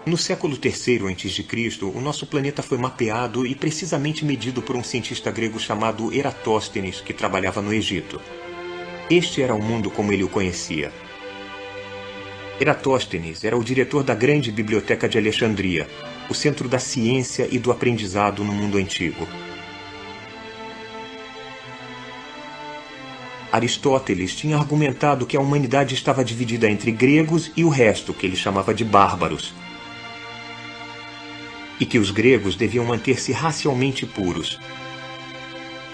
No século III a.C., o nosso planeta foi mapeado e precisamente medido por um cientista grego chamado Eratóstenes, que trabalhava no Egito. Este era o mundo como ele o conhecia. Eratóstenes era o diretor da grande biblioteca de Alexandria, o centro da ciência e do aprendizado no mundo antigo. Aristóteles tinha argumentado que a humanidade estava dividida entre gregos e o resto, que ele chamava de bárbaros, e que os gregos deviam manter-se racialmente puros.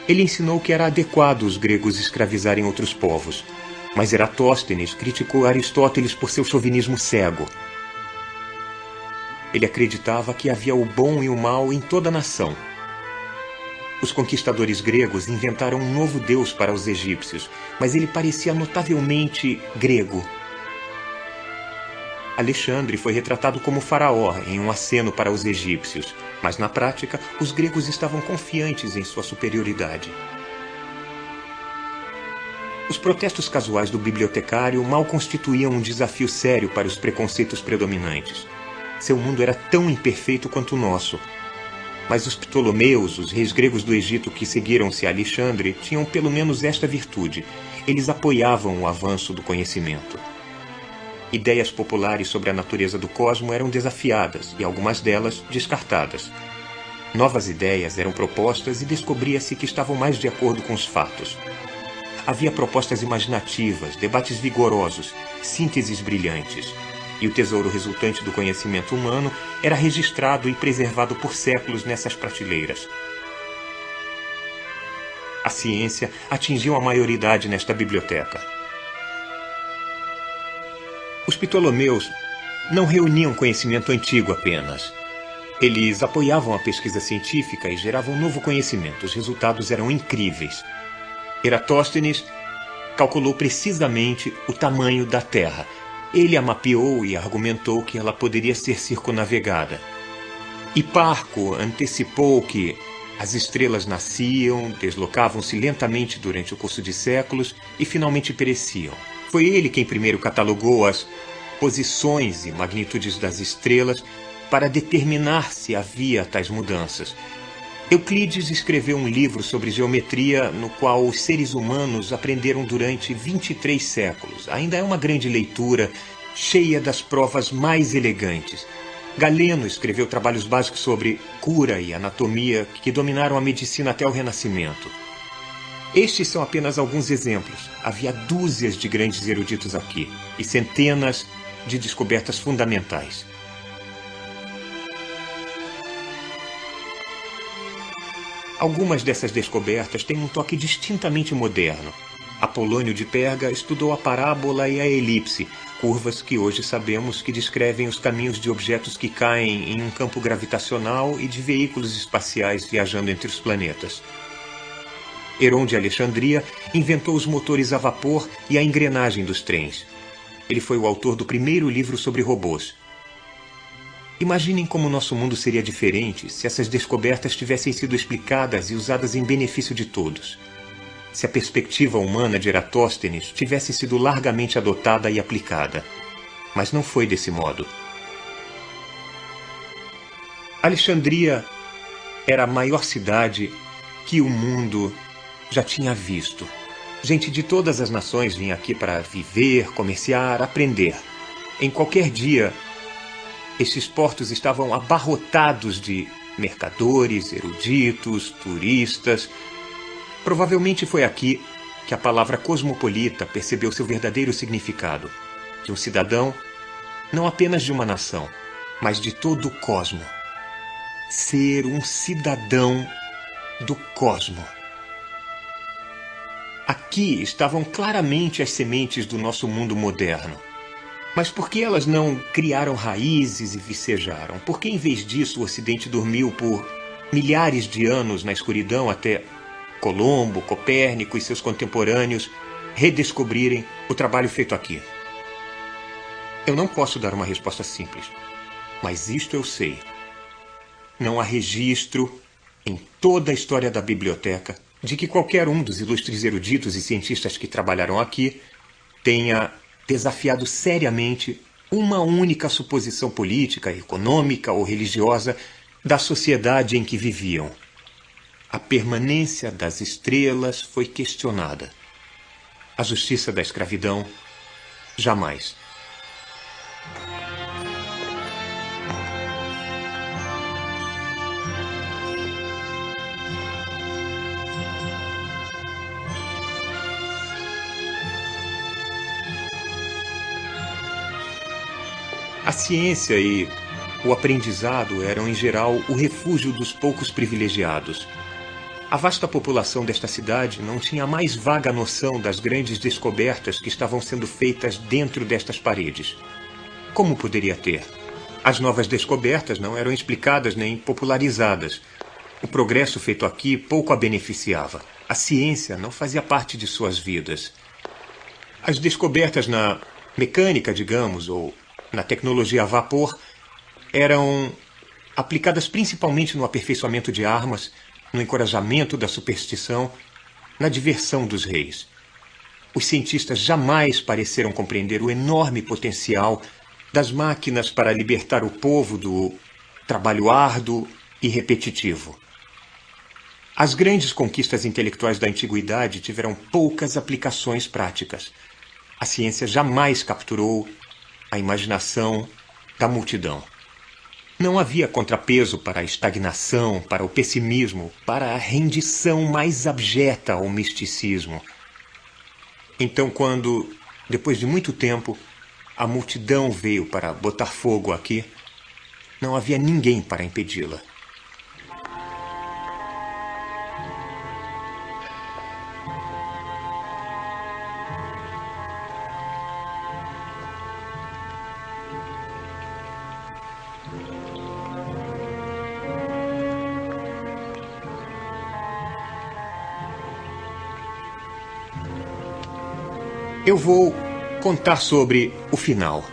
Ele ensinou que era adequado os gregos escravizarem outros povos, mas Eratóstenes criticou Aristóteles por seu chauvinismo cego. Ele acreditava que havia o bom e o mal em toda a nação. Os conquistadores gregos inventaram um novo deus para os egípcios, mas ele parecia notavelmente grego. Alexandre foi retratado como faraó em um aceno para os egípcios, mas na prática os gregos estavam confiantes em sua superioridade. Os protestos casuais do bibliotecário mal constituíam um desafio sério para os preconceitos predominantes. Seu mundo era tão imperfeito quanto o nosso. Mas os Ptolomeus, os reis gregos do Egito que seguiram-se a Alexandre, tinham pelo menos esta virtude: eles apoiavam o avanço do conhecimento. Ideias populares sobre a natureza do cosmo eram desafiadas e algumas delas descartadas. Novas ideias eram propostas e descobria-se que estavam mais de acordo com os fatos. Havia propostas imaginativas, debates vigorosos, sínteses brilhantes. E o tesouro resultante do conhecimento humano era registrado e preservado por séculos nessas prateleiras. A ciência atingiu a maioridade nesta biblioteca. Os Ptolomeus não reuniam conhecimento antigo apenas. Eles apoiavam a pesquisa científica e geravam novo conhecimento. Os resultados eram incríveis. Eratóstenes calculou precisamente o tamanho da Terra. Ele a mapeou e argumentou que ela poderia ser circunnavegada. Hiparco antecipou que as estrelas nasciam, deslocavam-se lentamente durante o curso de séculos e finalmente pereciam. Foi ele quem primeiro catalogou as posições e magnitudes das estrelas para determinar se havia tais mudanças. Euclides escreveu um livro sobre geometria no qual os seres humanos aprenderam durante 23 séculos. Ainda é uma grande leitura, cheia das provas mais elegantes. Galeno escreveu trabalhos básicos sobre cura e anatomia que dominaram a medicina até o Renascimento. Estes são apenas alguns exemplos. Havia dúzias de grandes eruditos aqui e centenas de descobertas fundamentais. Algumas dessas descobertas têm um toque distintamente moderno. Apolônio de Perga estudou a parábola e a elipse, curvas que hoje sabemos que descrevem os caminhos de objetos que caem em um campo gravitacional e de veículos espaciais viajando entre os planetas. Heron de Alexandria inventou os motores a vapor e a engrenagem dos trens. Ele foi o autor do primeiro livro sobre robôs. Imaginem como nosso mundo seria diferente se essas descobertas tivessem sido explicadas e usadas em benefício de todos. Se a perspectiva humana de Eratóstenes tivesse sido largamente adotada e aplicada. Mas não foi desse modo. Alexandria era a maior cidade que o mundo já tinha visto. Gente de todas as nações vinha aqui para viver, comerciar, aprender. Em qualquer dia, esses portos estavam abarrotados de mercadores, eruditos, turistas. Provavelmente foi aqui que a palavra cosmopolita percebeu seu verdadeiro significado. De um cidadão, não apenas de uma nação, mas de todo o cosmo. Ser um cidadão do cosmo. Aqui estavam claramente as sementes do nosso mundo moderno. Mas por que elas não criaram raízes e vicejaram? Por que, em vez disso, o Ocidente dormiu por milhares de anos na escuridão até Colombo, Copérnico e seus contemporâneos redescobrirem o trabalho feito aqui? Eu não posso dar uma resposta simples, mas isto eu sei. Não há registro em toda a história da biblioteca de que qualquer um dos ilustres eruditos e cientistas que trabalharam aqui tenha desafiado seriamente uma única suposição política, econômica ou religiosa da sociedade em que viviam. A permanência das estrelas foi questionada. A justiça da escravidão, jamais. A ciência e o aprendizado eram, em geral, o refúgio dos poucos privilegiados. A vasta população desta cidade não tinha a mais vaga noção das grandes descobertas que estavam sendo feitas dentro destas paredes. Como poderia ter? As novas descobertas não eram explicadas nem popularizadas. O progresso feito aqui pouco a beneficiava. A ciência não fazia parte de suas vidas. As descobertas na mecânica, digamos, ou na tecnologia a vapor, eram aplicadas principalmente no aperfeiçoamento de armas, no encorajamento da superstição, na diversão dos reis. Os cientistas jamais pareceram compreender o enorme potencial das máquinas para libertar o povo do trabalho árduo e repetitivo. As grandes conquistas intelectuais da antiguidade tiveram poucas aplicações práticas. A ciência jamais capturou a imaginação da multidão. Não havia contrapeso para a estagnação, para o pessimismo, para a rendição mais abjeta ao misticismo. Então, quando, depois de muito tempo, a multidão veio para botar fogo aqui, não havia ninguém para impedi-la. Eu vou contar sobre o final.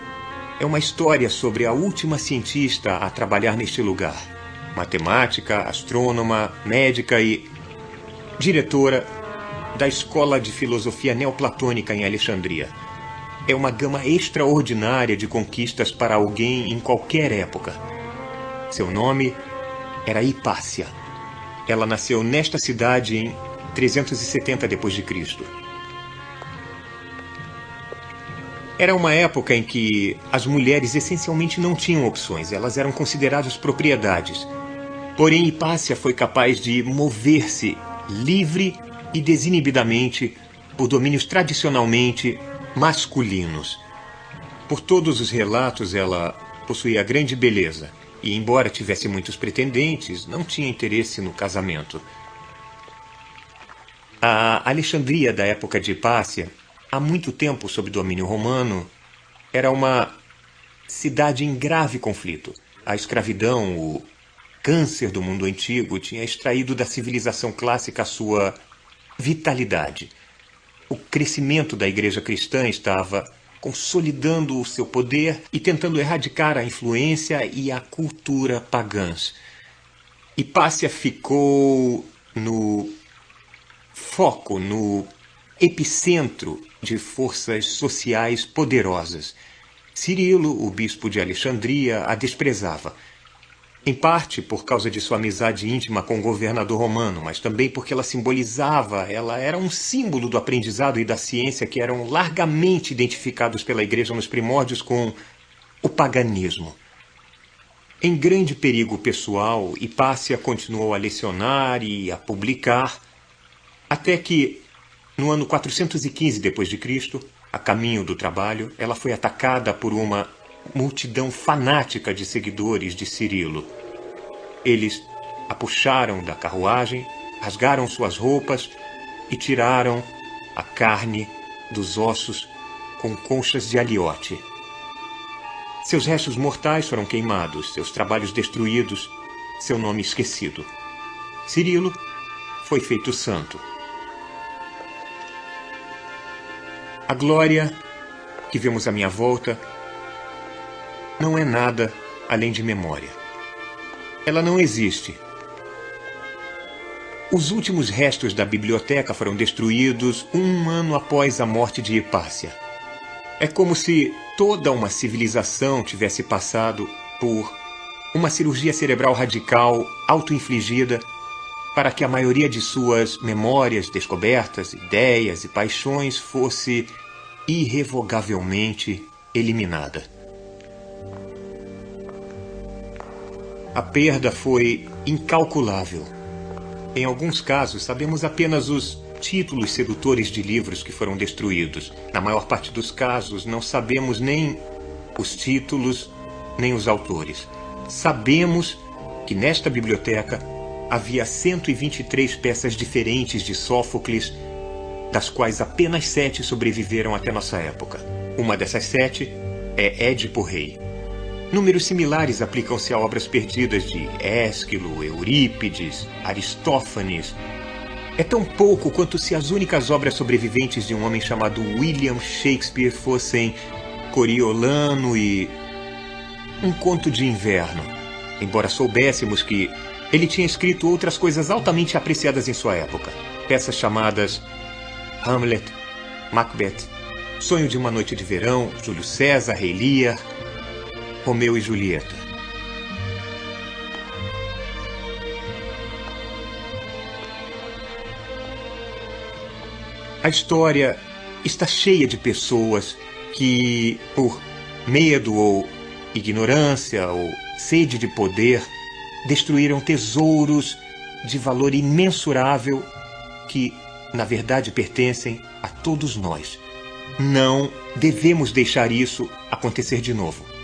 É uma história sobre a última cientista a trabalhar neste lugar. Matemática, astrônoma, médica e diretora da Escola de Filosofia Neoplatônica em Alexandria. É uma gama extraordinária de conquistas para alguém em qualquer época. Seu nome era Hipácia. Ela nasceu nesta cidade em 370 d.C. Era uma época em que as mulheres essencialmente não tinham opções, elas eram consideradas propriedades. Porém, Hipácia foi capaz de mover-se livre e desinibidamente por domínios tradicionalmente masculinos. Por todos os relatos, ela possuía grande beleza e, embora tivesse muitos pretendentes, não tinha interesse no casamento. A Alexandria da época de Hipácia, há muito tempo sob domínio romano, era uma cidade em grave conflito. A escravidão, o câncer do mundo antigo, tinha extraído da civilização clássica a sua vitalidade. O crescimento da igreja cristã estava consolidando o seu poder e tentando erradicar a influência e a cultura pagãs. Hipácia ficou no foco, no epicentro de forças sociais poderosas. Cirilo, o bispo de Alexandria, a desprezava. Em parte por causa de sua amizade íntima com o governador romano, mas também porque ela era um símbolo do aprendizado e da ciência que eram largamente identificados pela igreja nos primórdios com o paganismo. Em grande perigo pessoal, Hipácia continuou a lecionar e a publicar, até que, no ano 415 d.C., a caminho do trabalho, ela foi atacada por uma multidão fanática de seguidores de Cirilo. Eles a puxaram da carruagem, rasgaram suas roupas e tiraram a carne dos ossos com conchas de aliote. Seus restos mortais foram queimados, seus trabalhos destruídos, seu nome esquecido. Cirilo foi feito santo. A glória que vemos à minha volta não é nada além de memória. Ela não existe. Os últimos restos da biblioteca foram destruídos 1 ano após a morte de Hipácia. É como se toda uma civilização tivesse passado por uma cirurgia cerebral radical auto-infligida para que a maioria de suas memórias, descobertas, ideias e paixões fosse irrevogavelmente eliminada. A perda foi incalculável. Em alguns casos, sabemos apenas os títulos sedutores de livros que foram destruídos. Na maior parte dos casos, não sabemos nem os títulos, nem os autores. Sabemos que nesta biblioteca havia 123 peças diferentes de Sófocles, das quais apenas 7 sobreviveram até nossa época. Uma dessas 7 é Édipo Rei. Números similares aplicam-se a obras perdidas de Ésquilo, Eurípides, Aristófanes. É tão pouco quanto se as únicas obras sobreviventes de um homem chamado William Shakespeare fossem Coriolano e Um Conto de Inverno. Embora soubéssemos que ele tinha escrito outras coisas altamente apreciadas em sua época. Peças chamadas Hamlet, Macbeth, Sonho de uma Noite de Verão, Júlio César, Rei Lear, Romeu e Julieta. A história está cheia de pessoas que, por medo ou ignorância ou sede de poder, destruíram tesouros de valor imensurável que, na verdade, pertencem a todos nós. Não devemos deixar isso acontecer de novo.